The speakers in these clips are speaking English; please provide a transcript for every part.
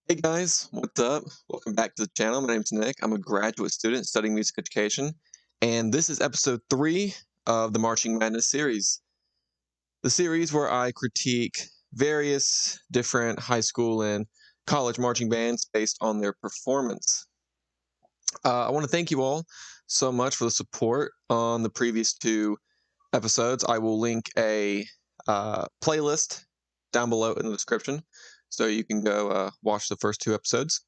Hey guys, what's up? Welcome back to the channel. My name's Nick. I'm a graduate student studying music education, and this is episode 3 of the Marching Madness series. The series where I critique various different high school and college marching bands based on their performance. I want to thank you all so much for the support on the previous 2 episodes. I will link a playlist down below in the description so you can go watch the first 2 episodes.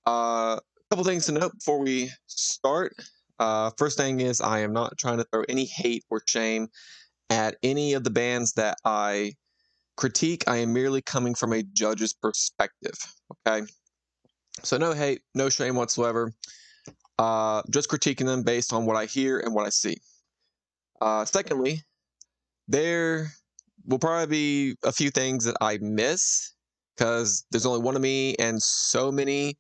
A couple things to note before we start. First thing is I am not trying to throw any hate or shame at any of the bands that I critique. I am merely coming from a judge's perspective. Okay, so no hate, no shame whatsoever. Just critiquing them based on what I hear and what I see. Secondly, there will probably be a few things that I miss because there's only one of me and so many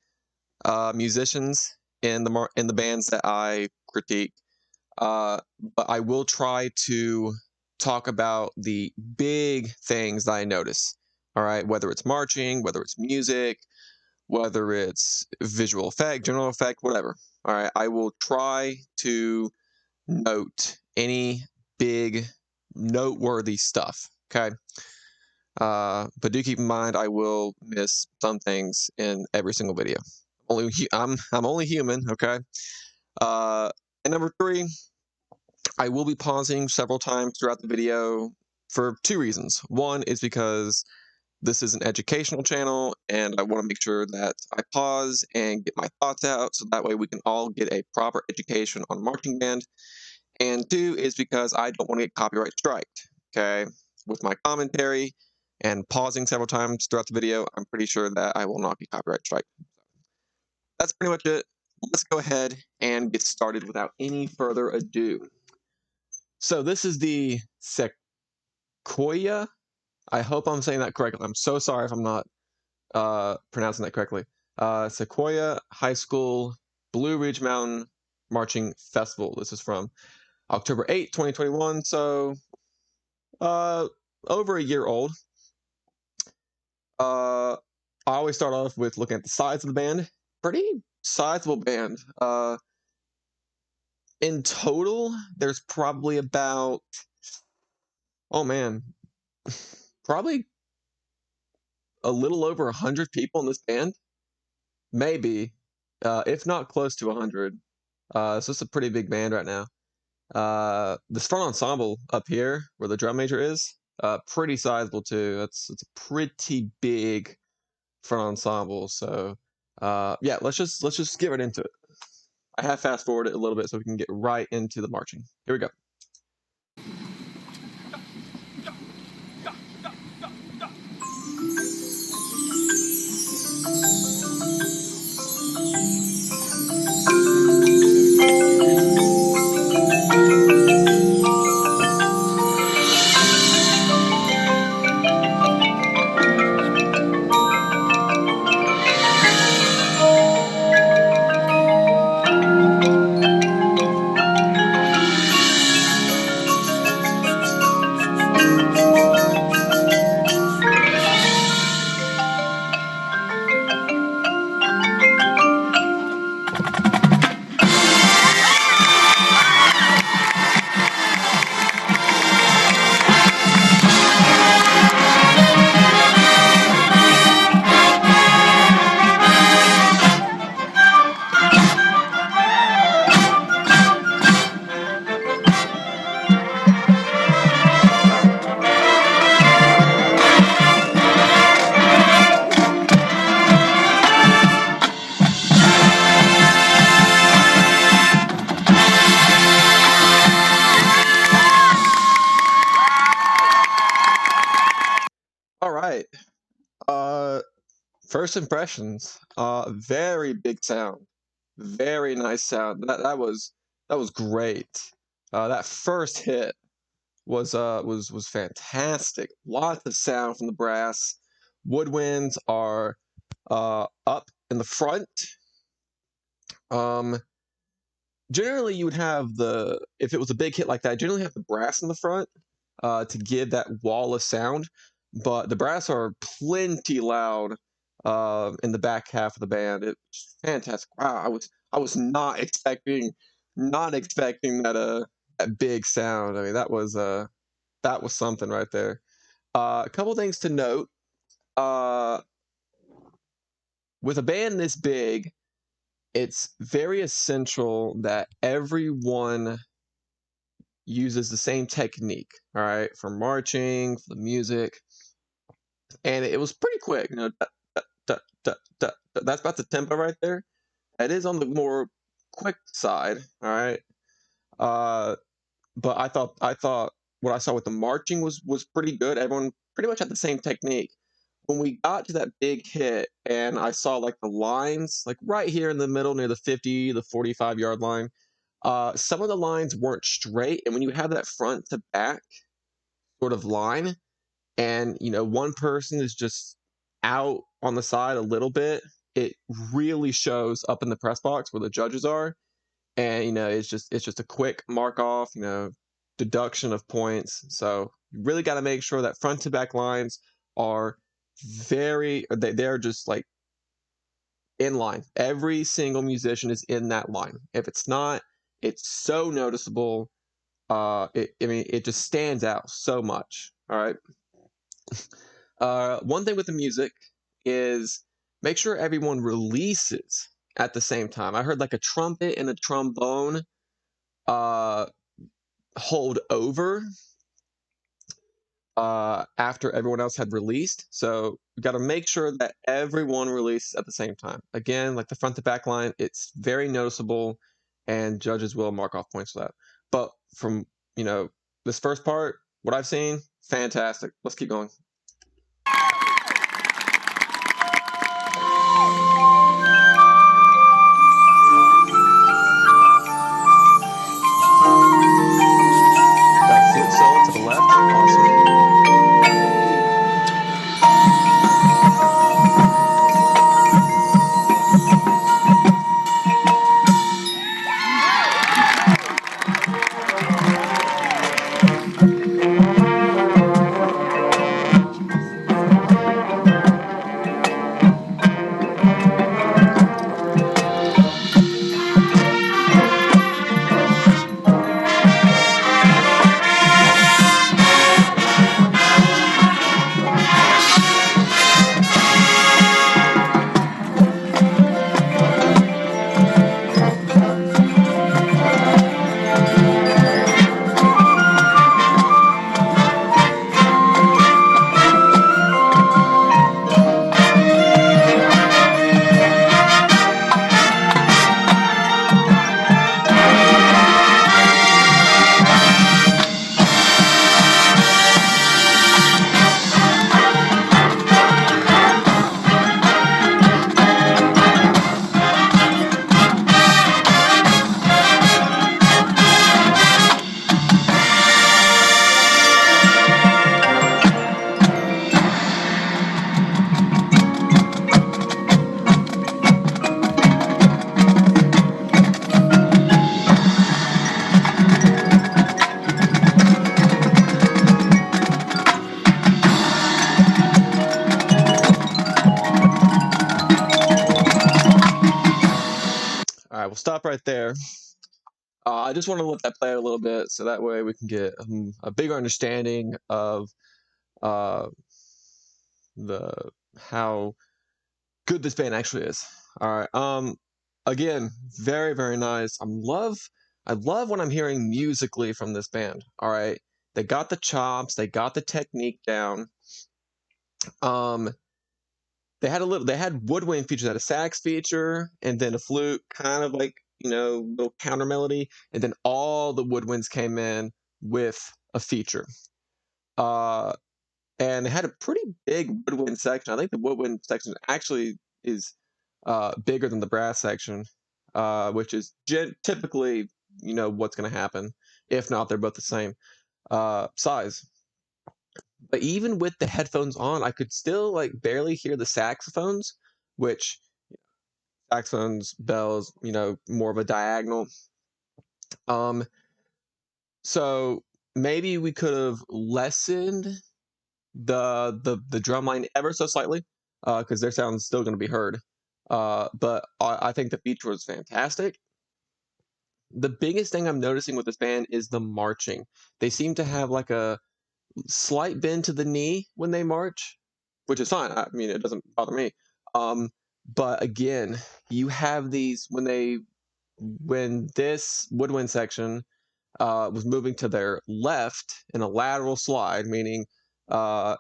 musicians in the bands that I critique. But I will try to talk about the big things that I notice. All right, whether it's marching, whether it's music, whether it's visual effect, general effect, whatever. All right, I will try to note any big, noteworthy stuff. Okay. But do keep in mind, I will miss some things in every single video. I'm only human, okay? And number 3, I will be pausing several times throughout the video for 2 reasons. One is because this is an educational channel, and I want to make sure that I pause and get my thoughts out, so that way we can all get a proper education on marching band. And 2 is because I don't want to get copyright striked, okay? With my commentary and pausing several times throughout the video, I'm pretty sure that I will not be copyright striked. That's pretty much it. Let's go ahead and get started without any further ado. So this is the Sequoyah. I hope I'm saying that correctly. I'm so sorry if I'm not pronouncing that correctly. Sequoyah High School Blue Ridge Mountain Marching Festival. This is from October 8th, 2021. So over a year old. I always start off with looking at the size of the band. Pretty sizable band. In total, there's probably about, oh man, probably a little over 100 people in this band. Maybe, if not close to 100. So it's a pretty big band right now. This front ensemble up here, where the drum major is, pretty sizable too. It's a pretty big front ensemble. So yeah, let's just get right into it. I have fast forwarded a little bit so we can get right into the marching. Here we go. All right. First impressions. Very big sound. Very nice sound. That was great. That first hit was fantastic. Lots of sound from the brass. Woodwinds are up in the front. Generally you would have if it was a big hit like that, generally have the brass in the front to give that wall of sound. But the brass are plenty loud in the back half of the band. It's fantastic. Wow, I was not expecting that big sound. I mean, that was something right there. A couple things to note. Uh, with a band this big, it's very essential that everyone uses the same technique. All right, for marching, for the music, and it was pretty quick. Da, da, da, da. That's about the tempo right there. It is on the more quick side. All right, uh, but I thought what I saw with the marching was pretty good. Everyone pretty much had the same technique. When we got to that big hit, and I saw like the lines, like right here in the middle near the 50, the 45-yard line. Some of the lines weren't straight, and when you have that front to back sort of line, and one person is just out on the side a little bit, it really shows up in the press box where the judges are, and it's just a quick mark off, deduction of points. So you really got to make sure that front to back lines are they're just like in line. Every single musician is in that line. If it's not, it's so noticeable. I mean, it just stands out so much. All right. One thing with the music is make sure everyone releases at the same time. I heard like a trumpet and a trombone uh, hold over after everyone else had released. So we got to make sure that everyone releases at the same time. Again, like the front to back line, it's very noticeable, and judges will mark off points for that. But from this first part, what I've seen, fantastic. Let's keep going. That flute solo to the left, awesome. All right, we'll stop right there. I just want to let that play out a little bit, so that way we can get a bigger understanding of uh, the how good this band actually is. All right. Again, very very nice. I love when I'm hearing musically from this band. All right. They got the chops. They got the technique down. Um, they had woodwind features, had a sax feature, and then a flute, kind of like little counter melody, and then all the woodwinds came in with a feature. Uh, and they had a pretty big woodwind section. I think the woodwind section actually is bigger than the brass section, which is typically what's going to happen. If not, they're both the same size. But even with the headphones on, I could still like barely hear the saxophones, which saxophones, bells, more of a diagonal. Um, so maybe we could have lessened the drum line ever so slightly. because their sound is still going to be heard. But I think the feature was fantastic. The biggest thing I'm noticing with this band is the marching. They seem to have like a slight bend to the knee when they march, which is fine. I mean, it doesn't bother me. Um, but again, you have these when this woodwind section was moving to their left in a lateral slide, meaning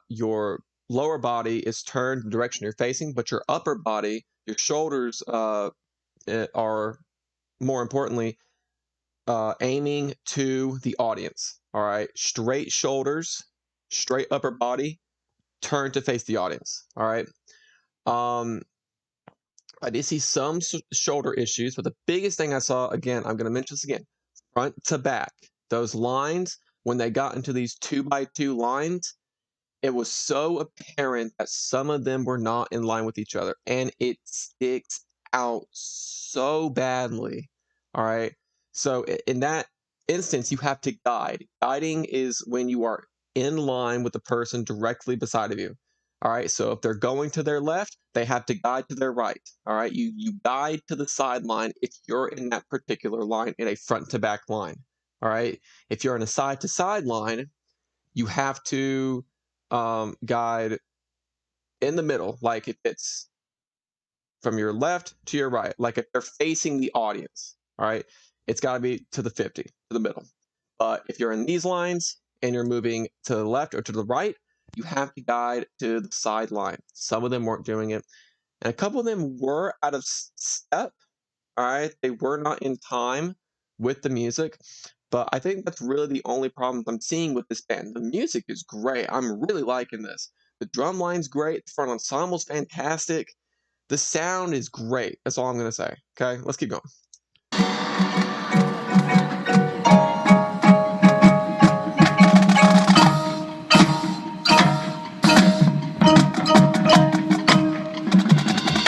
your lower body is turned the direction you're facing, but your upper body, your shoulders are more importantly aiming to the audience. All right, straight shoulders, straight upper body, turn to face the audience. All right. Um, I did see some shoulder issues, but the biggest thing I saw, again, I'm going to mention this again, front to back. Those lines, when they got into these 2x2 lines, it was so apparent that some of them were not in line with each other, and it sticks out so badly. All right. So in that instance, you have to guide. Guiding is when you are in line with the person directly beside of you. All right. So if they're going to their left, they have to guide to their right. All right. You guide to the sideline if you're in that particular line in a front to back line. All right. If you're in a side to side line, you have to guide in the middle, like if it's from your left to your right, like if they're facing the audience, all right, it's got to be to the 50, to the middle. But if you're in these lines and you're moving to the left or to the right, you have to guide to the sideline. Some of them weren't doing it, and a couple of them were out of step. All right, they were not in time with the music. But I think that's really the only problem I'm seeing with this band. The music is great. I'm really liking this. The drum line's great. The front ensemble's fantastic. The sound is great. That's all I'm going to say. Okay, let's keep going.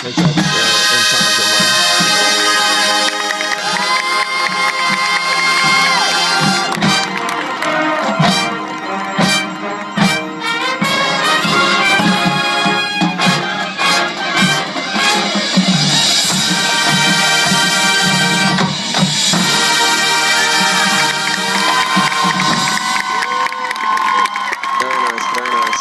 Make sure it's in time, drum line. Very nice, very nice.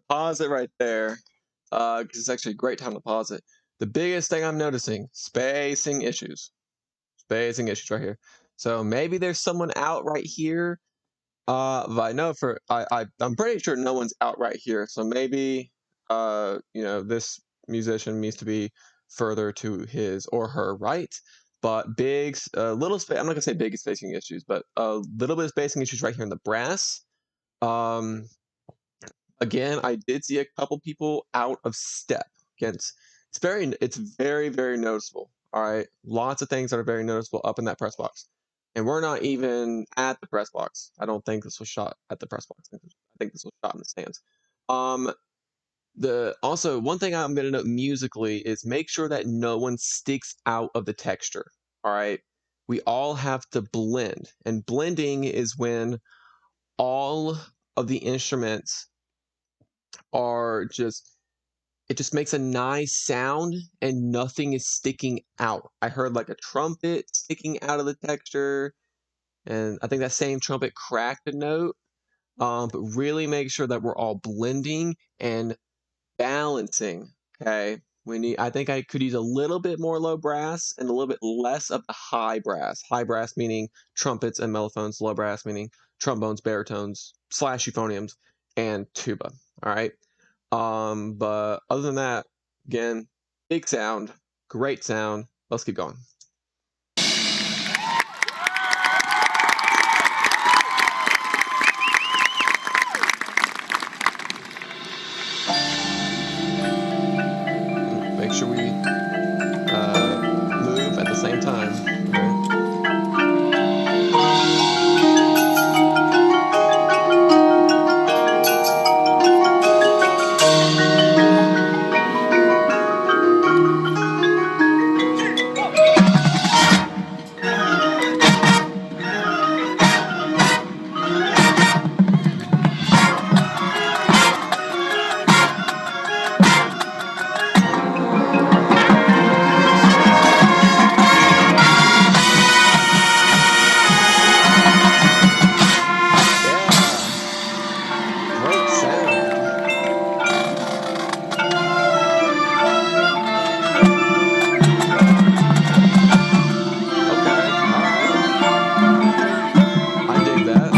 Pause it right there, because it's actually a great time to pause it. The biggest thing I'm noticing, spacing issues. Spacing issues right here. So maybe there's someone out right here. But I know I'm pretty sure no one's out right here. So maybe this musician needs to be further to his or her right. But little space. I'm not gonna say big spacing issues, but a little bit of spacing issues right here in the brass. Um, Again, I did see a couple people out of step. It's very, very noticeable. All right, lots of things that are very noticeable up in that press box, and we're not even at the press box. I don't think this was shot at the press box. I think this was shot in the stands. Also one thing I'm going to note musically is make sure that no one sticks out of the texture. All right, we all have to blend, and blending is when all of the instruments are it just makes a nice sound and nothing is sticking out. I heard like a trumpet sticking out of the texture, and I think that same trumpet cracked a note. But really make sure that we're all blending and balancing. Okay, I think I could use a little bit more low brass and a little bit less of the high brass. High brass meaning trumpets and mellophones, low brass meaning trombones, baritones, slash euphoniums, and tuba. All right. But other than that, again, big sound, great sound. Let's keep going. Make sure we move at the same time. Right? Great sound. Okay, all right. I dig that.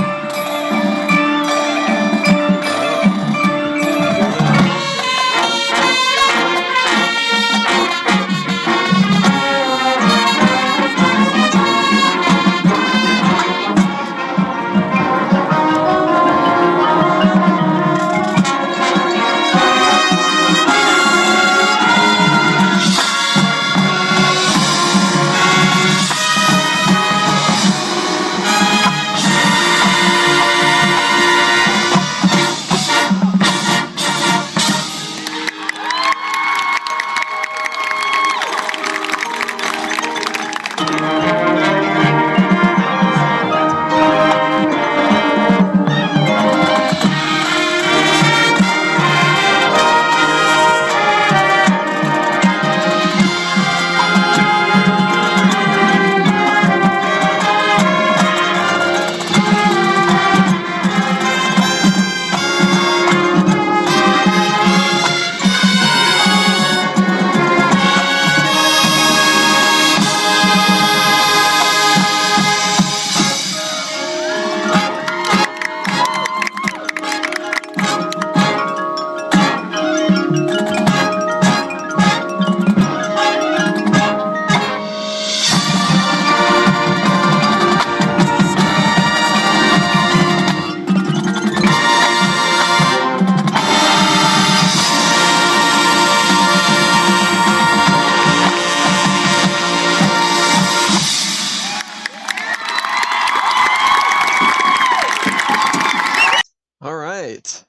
All right.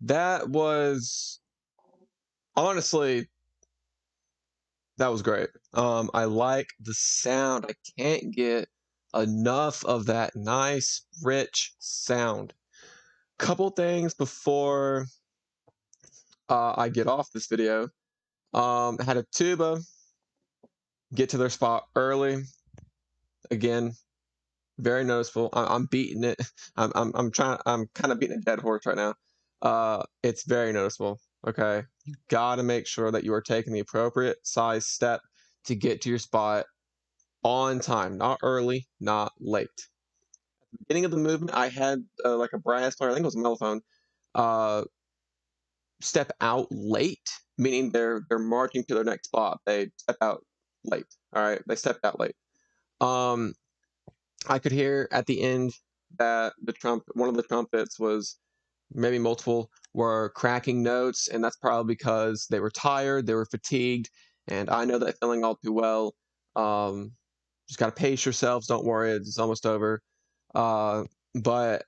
That was honestly, that was great. I like the sound. I can't get enough of that nice, rich sound. Couple things before I get off this video. I had a tuba get to their spot early. Again, very noticeable. I'm beating it. I'm kind of beating a dead horse right now. It's very noticeable. Okay, you got to make sure that you are taking the appropriate size step to get to your spot on time, not early, not late. At the beginning of the movement, I had like a brass player, I think it was a mellophone, step out late, meaning they're marching to their next spot. They step out late. All right, they stepped out late. I could hear at the end that one of the trumpets was maybe multiple, were cracking notes, and that's probably because they were tired, they were fatigued, and I know that feeling all too well. Just got to pace yourselves. Don't worry, it's almost over. But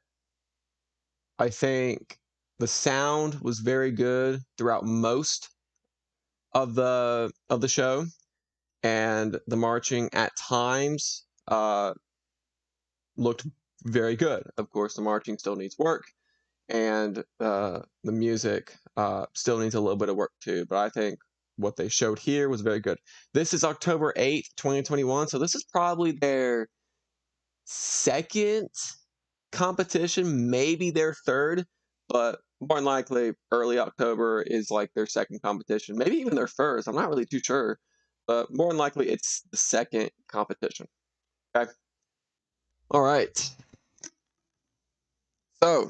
I think the sound was very good throughout most of the show, and the marching at times looked very good. Of course, the marching still needs work, and the music still needs a little bit of work too. But I think what they showed here was very good. This is October 8th, 2021, so this is probably their second competition, maybe their third, but more than likely early October is like their second competition, maybe even their first. I'm not really too sure, but more than likely it's the second competition. Okay. All right. So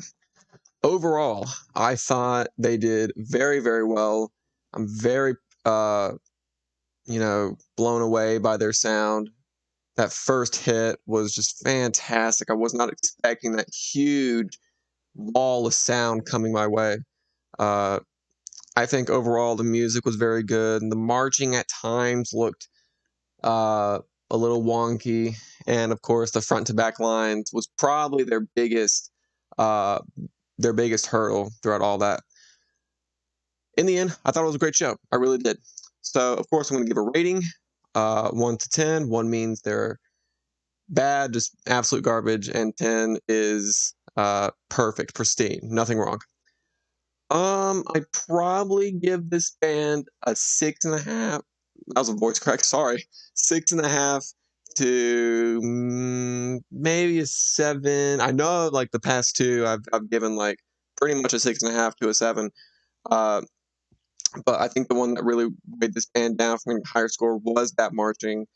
overall, I thought they did very, very well. I'm very, blown away by their sound. That first hit was just fantastic. I was not expecting that huge wall of sound coming my way. Uh, I think overall the music was very good, and the marching at times looked a little wonky, and of course the front to back lines was probably uh, their biggest hurdle throughout all that. In the end, I thought it was a great show. I really did. So of course I'm going to give a rating, 1 to 10. 1 means they're bad, just absolute garbage, and 10 is perfect, pristine, nothing wrong. I'd probably give this band a 6.5. That was a voice crack. Sorry, 6.5 to maybe a 7. I know, like the past two, I've given like pretty much a 6.5 to a 7. Uh, but I think the one that really weighed this band down from a higher score was that marching.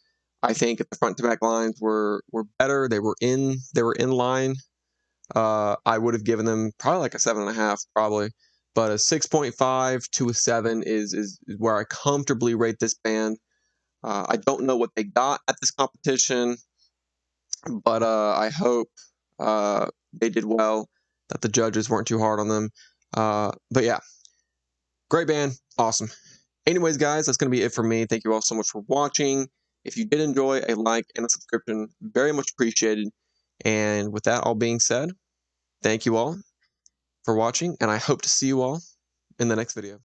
I think if the front to back lines were better, they were in line. I would have given them probably like a 7.5, probably, but a 6.5 to a 7 is where I comfortably rate this band. I don't know what they got at this competition, but I hope they did well, that the judges weren't too hard on them. But yeah, great band, awesome. Anyways, guys, that's going to be it for me. Thank you all so much for watching. If you did enjoy, a like and a subscription, very much appreciated. And with that all being said, thank you all for watching, and I hope to see you all in the next video.